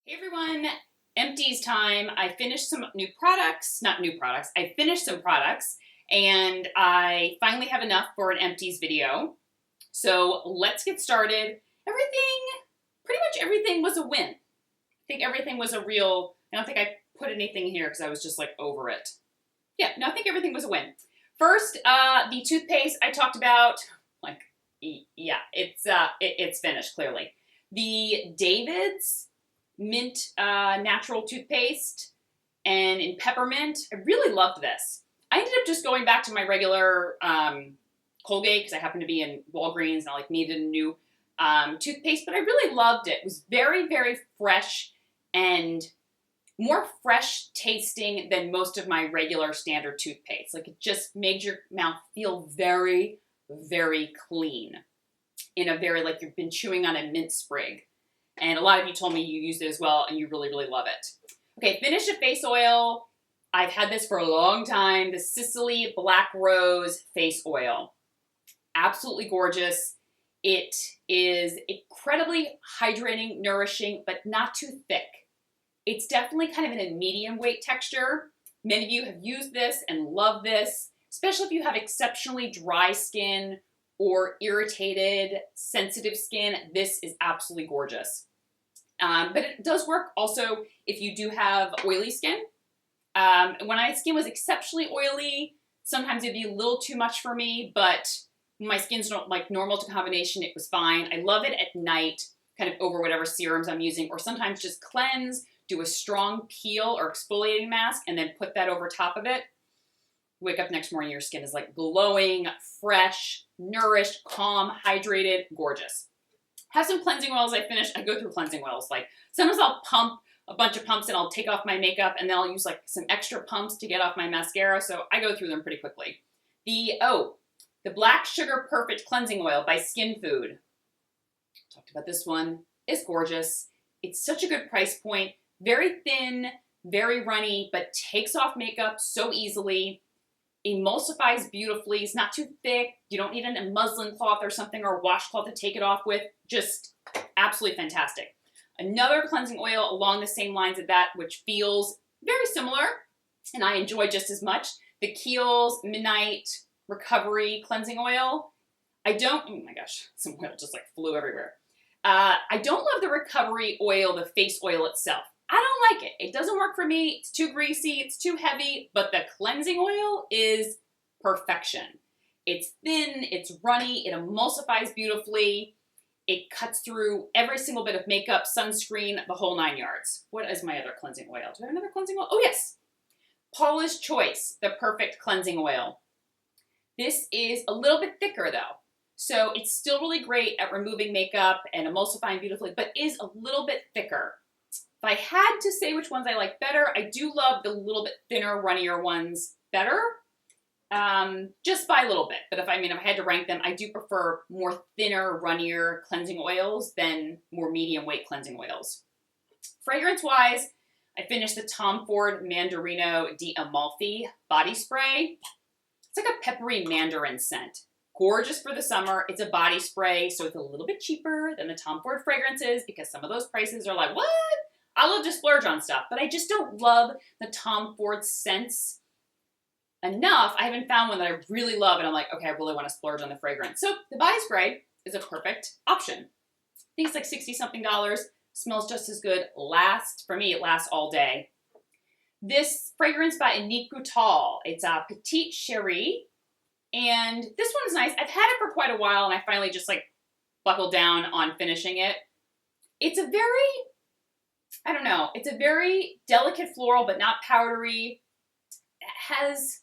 Hey everyone, Empties time. I finished some new products, not new products, I finished some products and I finally have enough for an Empties video. So let's get started. Pretty much everything was a win. I think everything was I don't think I put anything here because I was just like over it. Yeah, no, I think everything was a win. First, the toothpaste I talked about, it's finished clearly. The David's mint natural toothpaste and in peppermint. I really loved this. I ended up just going back to my regular Colgate because I happened to be in Walgreens and I needed a new toothpaste, but I really loved it. It was very, very fresh and more fresh tasting than most of my regular standard toothpaste. It just made your mouth feel very, very clean in a very, you've been chewing on a mint sprig. And a lot of you told me you used it as well and you really, really love it. Okay, finish a face oil. I've had this for a long time. The Sicily Black Rose Face Oil. Absolutely gorgeous. It is incredibly hydrating, nourishing, but not too thick. It's definitely kind of in a medium weight texture. Many of you have used this and love this, especially if you have exceptionally dry skin or irritated, sensitive skin. This is absolutely gorgeous. But it does work also if you do have oily skin. When my skin was exceptionally oily, sometimes it'd be a little too much for me, but when my skin's normal to combination, it was fine. I love it at night, kind of over whatever serums I'm using, or sometimes just cleanse, do a strong peel or exfoliating mask, and then put that over top of it. Wake up next morning, your skin is glowing, fresh, nourished, calm, hydrated, gorgeous. Have some cleansing oils I finished. I go through cleansing oils. Sometimes I'll pump a bunch of pumps and I'll take off my makeup and then I'll use some extra pumps to get off my mascara. So I go through them pretty quickly. The Black Sugar Perfect Cleansing Oil by Skin Food. Talked about this one. It's gorgeous. It's such a good price point. Very thin, very runny, but takes off makeup so easily. Emulsifies beautifully. It's not too thick. You don't need a muslin cloth or something or a washcloth to take it off with. Just absolutely fantastic. Another cleansing oil along the same lines of that, which feels very similar and I enjoy just as much. The Kiehl's Midnight Recovery Cleansing Oil. Oh my gosh, some oil just flew everywhere. I don't love the recovery oil, the face oil itself. I don't like it. It doesn't work for me. It's too greasy. It's too heavy. But the cleansing oil is perfection. It's thin. It's runny. It emulsifies beautifully. It cuts through every single bit of makeup, sunscreen, the whole 9 yards. What is my other cleansing oil? Do I have another cleansing oil? Oh, yes. Paula's Choice, the Perfect Cleansing Oil. This is a little bit thicker, though. So it's still really great at removing makeup and emulsifying beautifully, but is a little bit thicker. If I had to say which ones I like better, I do love the little bit thinner, runnier ones better, just by a little bit. But if I had to rank them, I do prefer more thinner, runnier cleansing oils than more medium weight cleansing oils. Fragrance-wise, I finished the Tom Ford Mandarino Di Amalfi body spray. It's like a peppery mandarin scent. Gorgeous for the summer. It's a body spray, so it's a little bit cheaper than the Tom Ford fragrances because some of those prices are what? I love to splurge on stuff, but I just don't love the Tom Ford scents enough. I haven't found one that I really love, and I'm okay, I really want to splurge on the fragrance. So the body spray is a perfect option. I think it's $60-something. Smells just as good. For me, it lasts all day. This fragrance by Annick Goutal. It's a Petite Chérie, and this one is nice. I've had it for quite a while, and I finally just buckled down on finishing it. It's a it's a very delicate floral, but not powdery. It has,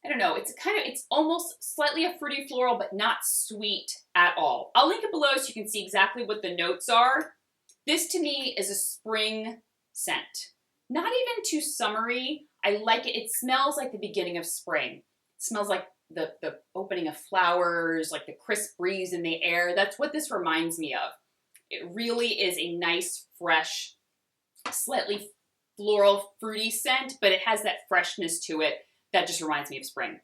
it's almost slightly a fruity floral, but not sweet at all. I'll link it below so you can see exactly what the notes are. This to me is a spring scent. Not even too summery. I like it. It smells like the beginning of spring. It smells like the opening of flowers, the crisp breeze in the air. That's what this reminds me of. It really is a nice, fresh, slightly floral, fruity scent, but it has that freshness to it that just reminds me of spring.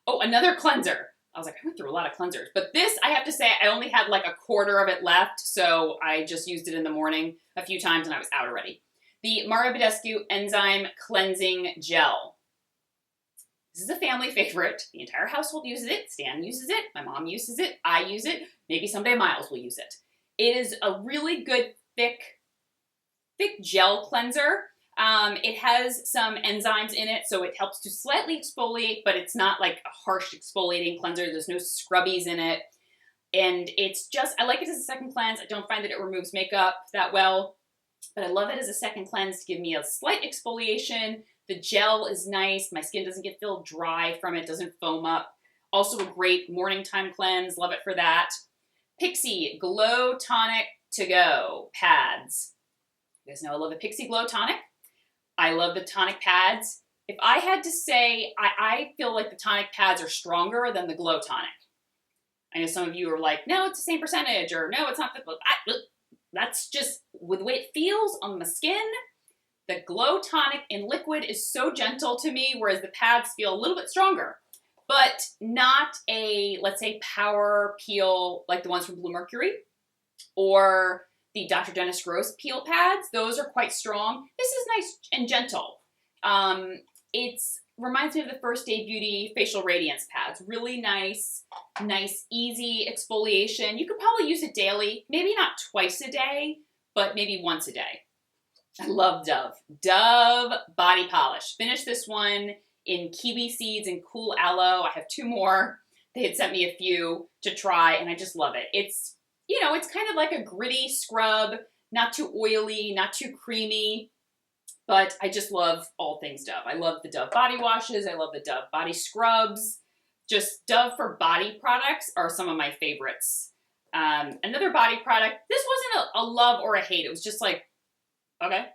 Oh, another cleanser. I was like, I went through a lot of cleansers. But this, I have to say, I only had like a quarter of it left, so I just used it in the morning a few times and I was out already. The Badescu Enzyme Cleansing Gel. This is a family favorite. The entire household uses it. Stan uses it. My mom uses it. I use it. Maybe someday Miles will use it. It is a really good, thick gel cleanser. It has some enzymes in it, so it helps to slightly exfoliate, but it's not like a harsh exfoliating cleanser. There's no scrubbies in it. And it's just, I like it as a second cleanse. I don't find that it removes makeup that well, but I love it as a second cleanse to give me a slight exfoliation. The gel is nice. My skin doesn't get feel dry from it, doesn't foam up. Also a great morning time cleanse. Love it for that. Pixie Glow Tonic To Go pads. You guys know I love the Pixie Glow Tonic. I love the tonic pads. If I had to say, I feel like the tonic pads are stronger than the Glow Tonic. I know some of you are like, no, it's the same percentage, or no, it's not that's just with the way it feels on the skin. The Glow Tonic in liquid is so gentle to me, whereas the pads feel a little bit stronger, but not a, let's say, power peel like the ones from Blue Mercury or the Dr. Dennis Gross peel pads. Those are quite strong. This is nice and gentle. It reminds me of the First Day Beauty Facial Radiance pads. Really nice, easy exfoliation. You could probably use it daily, maybe not twice a day, but maybe once a day. I love Dove. Dove body polish. Finished this one in kiwi seeds and cool aloe. I have 2 more. They had sent me a few to try, and I just love it. It's, you know, it's kind of like a gritty scrub, not too oily, not too creamy, but I just love all things Dove. I love the Dove body washes. I love the Dove body scrubs. Just Dove for body products are some of my favorites. Another body product, this wasn't a love or a hate. It was just like, okay.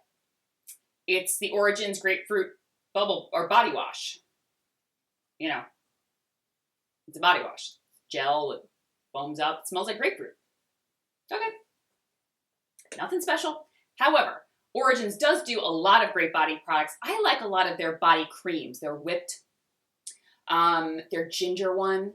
It's the Origins Grapefruit Bubble or Body Wash. You know, it's a body wash. Gel, it foams up, it smells like grapefruit. Okay. Nothing special. However, Origins does do a lot of great body products. I like a lot of their body creams. Their whipped, their ginger one.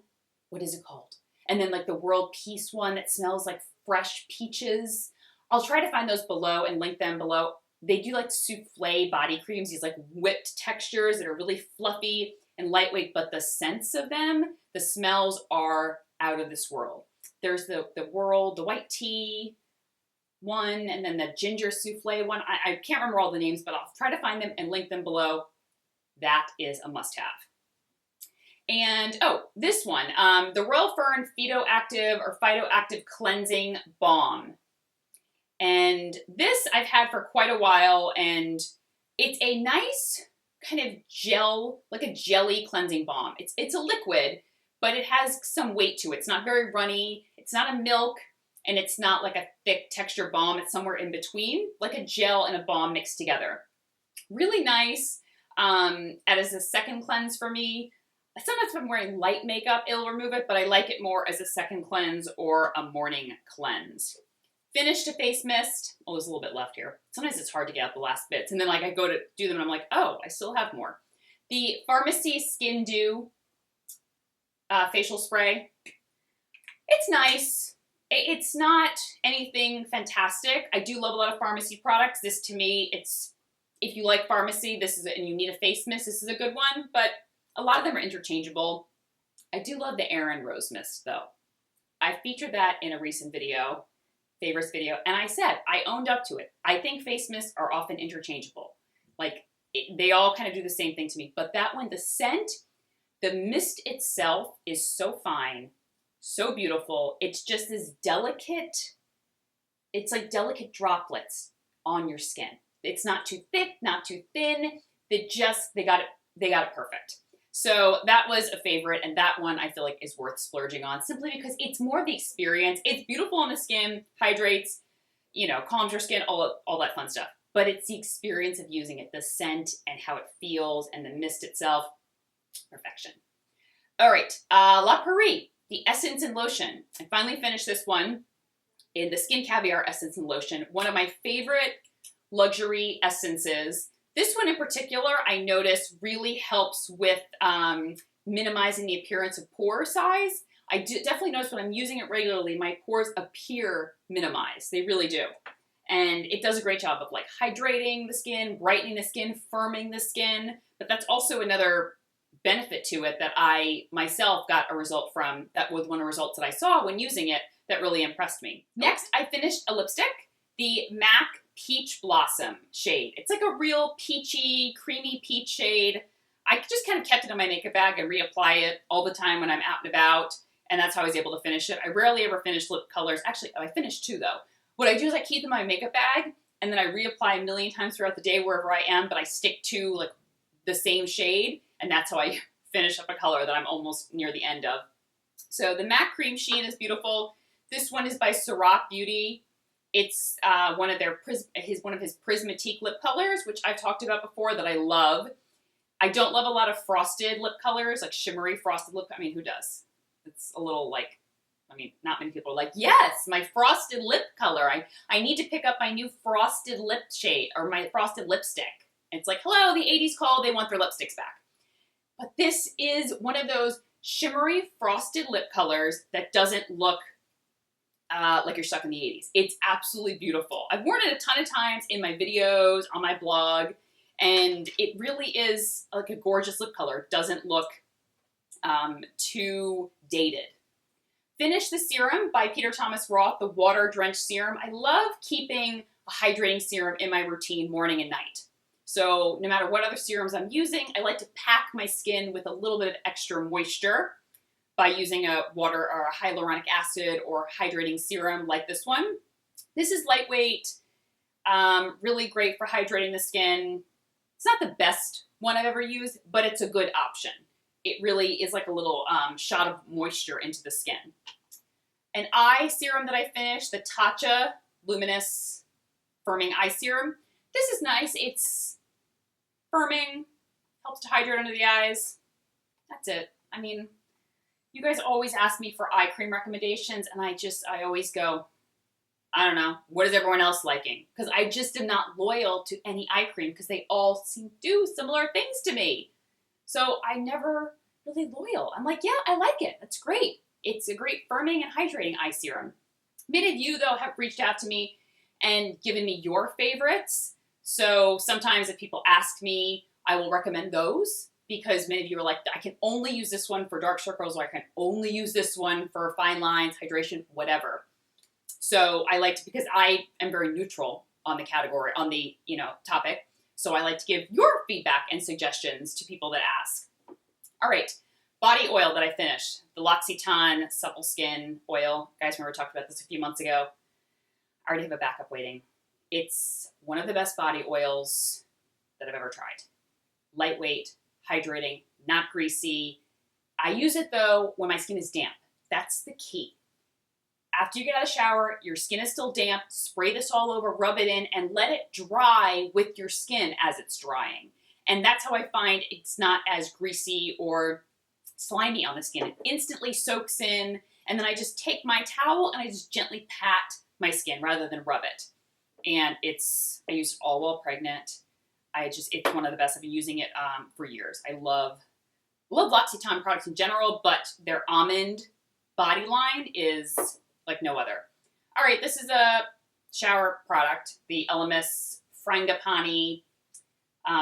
What is it called? And then like the World Peace one that smells like fresh peaches. I'll try to find those below and link them below. They do like souffle body creams, these like whipped textures that are really fluffy and lightweight, but the scents of them, the smells are out of this world. There's the white tea one, and then the ginger souffle one. I can't remember all the names, but I'll try to find them and link them below. That is a must-have. And, oh, this one, the Royal Fern Phytoactive Cleansing Balm. And this I've had for quite a while, and it's a nice kind of gel, like a jelly cleansing balm. It's a liquid, but it has some weight to it. It's not very runny. It's not a milk, and it's not like a thick texture balm. It's somewhere in between, like a gel and a balm mixed together. Really nice. As a second cleanse for me. Sometimes if I'm wearing light makeup, it'll remove it, but I like it more as a second cleanse or a morning cleanse. Finished a face mist. Oh, there's a little bit left here. Sometimes it's hard to get out the last bits. And then like I go to do them and I'm like, oh, I still have more. The Pharmacy Skin Dew facial spray. It's nice. It's not anything fantastic. I do love a lot of pharmacy products. This to me, it's, if you like pharmacy, this is, and you need a face mist, this is a good one, but a lot of them are interchangeable. I do love the Erin Rose Mist though. I featured that in a recent video, favorites video, and I said, I owned up to it. I think face mists are often interchangeable. Like, they all kind of do the same thing to me. But that one, the scent, the mist itself is so fine, so beautiful. It's just this delicate, it's like delicate droplets on your skin. It's not too thick, not too thin. They got it perfect. So that was a favorite, and that one I feel like is worth splurging on simply because it's more the experience. It's beautiful on the skin, hydrates, you know, calms your skin, all that fun stuff. But it's the experience of using it, the scent and how it feels and the mist itself, perfection. All right, La Prairie, the Essence and Lotion. I finally finished this one in the Skin Caviar Essence and Lotion, one of my favorite luxury essences. This one in particular, I noticed really helps with minimizing the appearance of pore size. I definitely notice when I'm using it regularly, my pores appear minimized. They really do. And it does a great job of like hydrating the skin, brightening the skin, firming the skin. But that's also another benefit to it that I myself got a result from. That was one of the results that I saw when using it that really impressed me. Next, I finished a lipstick, the MAC Peach Blossom shade. It's like a real peachy, creamy peach shade. I just kind of kept it in my makeup bag and reapply it all the time when I'm out and about. And that's how I was able to finish it. I rarely ever finish lip colors. Actually, I finished 2 though. What I do is I keep them in my makeup bag and then I reapply a million times throughout the day wherever I am, but I stick to like the same shade, and that's how I finish up a color that I'm almost near the end of. So the MAC Cream Sheen is beautiful. This one is by Roth Beauty. It's one of his Prismatique lip colors, which I've talked about before that I love. I don't love a lot of frosted lip colors, like shimmery frosted lip. I mean, who does? It's a little like, I mean, not many people are like, yes, my frosted lip color. I need to pick up my new frosted lip shade or my frosted lipstick. It's like, hello, the 80s called, they want their lipsticks back. But this is one of those shimmery frosted lip colors that doesn't look like you're stuck in the 80s. It's absolutely beautiful. I've worn it a ton of times in my videos, on my blog, and it really is like a gorgeous lip color. It doesn't look too dated. Finish the serum by Peter Thomas Roth, the Water Drench Serum. I love keeping a hydrating serum in my routine morning and night. So no matter what other serums I'm using, I like to pack my skin with a little bit of extra moisture by using a water or a hyaluronic acid or hydrating serum like this one. This is lightweight, really great for hydrating the skin. It's not the best one I've ever used, but it's a good option. It really is like a little shot of moisture into the skin. An eye serum that I finished, the Tatcha Luminous Firming Eye Serum. This is nice. It's firming, helps to hydrate under the eyes. That's it. I mean, you guys always ask me for eye cream recommendations, and I always go, I don't know, what is everyone else liking? Because I just am not loyal to any eye cream because they all seem to do similar things to me. So I'm never really loyal. I'm like, yeah, I like it. That's great. It's a great firming and hydrating eye serum. Many of you, though, have reached out to me and given me your favorites. So sometimes if people ask me, I will recommend those because many of you are like, I can only use this one for dark circles, or I can only use this one for fine lines, hydration, whatever. So I like to, because I am very neutral on the category, on the, topic. So I like to give your feedback and suggestions to people that ask. All right, body oil that I finished, the L'Occitane Supple Skin Oil. Guys, remember we talked about this a few months ago. I already have a backup waiting. It's one of the best body oils that I've ever tried. Lightweight, hydrating, not greasy. I use it though when my skin is damp. That's the key. After you get out of the shower, your skin is still damp, spray this all over, rub it in, and let it dry with your skin as it's drying. And that's how I find it's not as greasy or slimy on the skin. It instantly soaks in, and then I just take my towel and I just gently pat my skin rather than rub it. And I used it all while pregnant. It's one of the best. I've been using it for years. I love L'Occitane products in general, but their almond body line is like no other. All right, this is a shower product, the Elemis Frangipani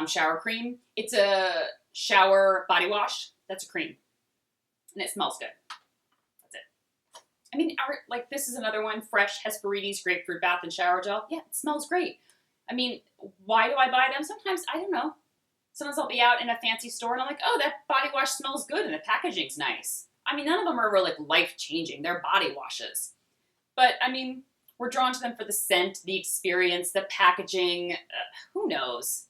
shower cream. It's a shower body wash. That's a cream, and it smells good. That's it. I mean, this is another one, fresh Hesperides Grapefruit Bath and Shower Gel. Yeah, it smells great. I mean, why do I buy them? Sometimes, I don't know. Sometimes I'll be out in a fancy store and I'm like, oh, that body wash smells good and the packaging's nice. I mean, none of them are really life-changing. They're body washes. But, I mean, we're drawn to them for the scent, the experience, the packaging. Who knows?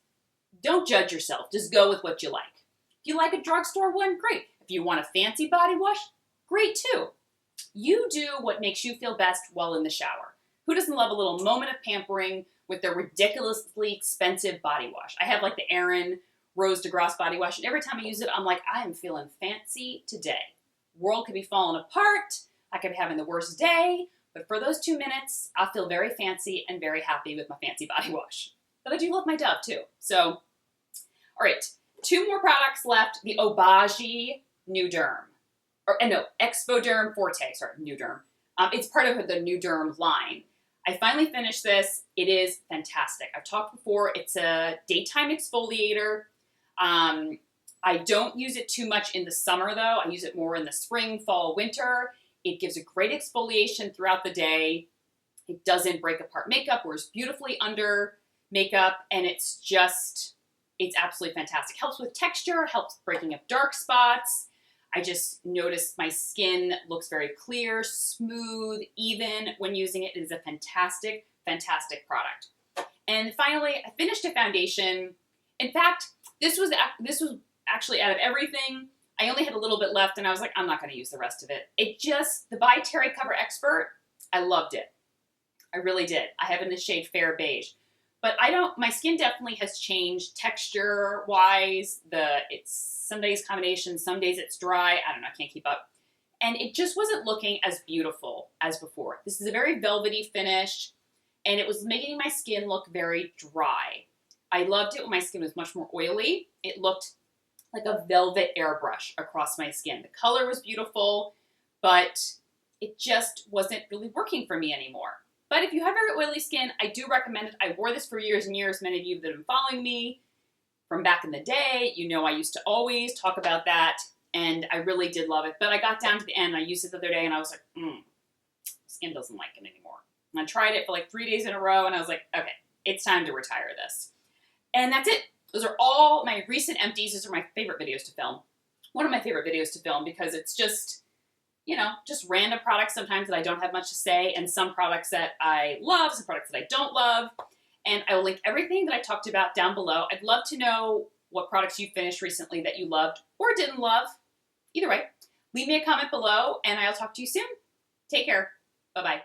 Don't judge yourself. Just go with what you like. If you like a drugstore one, great. If you want a fancy body wash, great too. You do what makes you feel best while in the shower. Who doesn't love a little moment of pampering with their ridiculously expensive body wash? I have like the Erin Rose de Grasse body wash, and every time I use it, I'm like, I am feeling fancy today. World could be falling apart. I could be having the worst day, but for those 2 minutes, I'll feel very fancy and very happy with my fancy body wash. But I do love my Dove too. So, all right, 2 more products left. The Obagi New Derm. Or no, Expoderm Forte, sorry, New Derm. It's part of the New Derm line. I finally finished this. It is fantastic. I've talked before, it's a daytime exfoliator. I don't use it too much in the summer though. I use it more in the spring, fall, winter. It gives a great exfoliation throughout the day. It doesn't break apart makeup, wears beautifully under makeup, and it's absolutely fantastic. Helps with texture, helps breaking up dark spots. I just noticed my skin looks very clear, smooth, even when using it. It is a fantastic, fantastic product. And finally, I finished a foundation. In fact, this was actually, out of everything, I only had a little bit left, and I was like, I'm not going to use the rest of it. The By Terry Cover Expert, I loved it. I really did. I have it in the shade Fair Beige. But my skin definitely has changed texture-wise. It's some days combination, some days it's dry. I don't know, I can't keep up. And it just wasn't looking as beautiful as before. This is a very velvety finish, and it was making my skin look very dry. I loved it when my skin was much more oily. It looked like a velvet airbrush across my skin. The color was beautiful, but it just wasn't really working for me anymore. But if you have very oily skin, I do recommend it. I wore this for years and years. Many of you that have been following me from back in the day, you know I used to always talk about that, and I really did love it. But I got down to the end, I used it the other day, and I was like, skin doesn't like it anymore. And I tried it for like 3 days in a row, and I was like, okay, it's time to retire this. And that's it. Those are all my recent empties. These are my favorite videos to film. One of my favorite videos to film because it's just, just random products sometimes that I don't have much to say, and some products that I love, some products that I don't love. And I will link everything that I talked about down below. I'd love to know what products you finished recently that you loved or didn't love. Either way, leave me a comment below, and I'll talk to you soon. Take care. Bye-bye.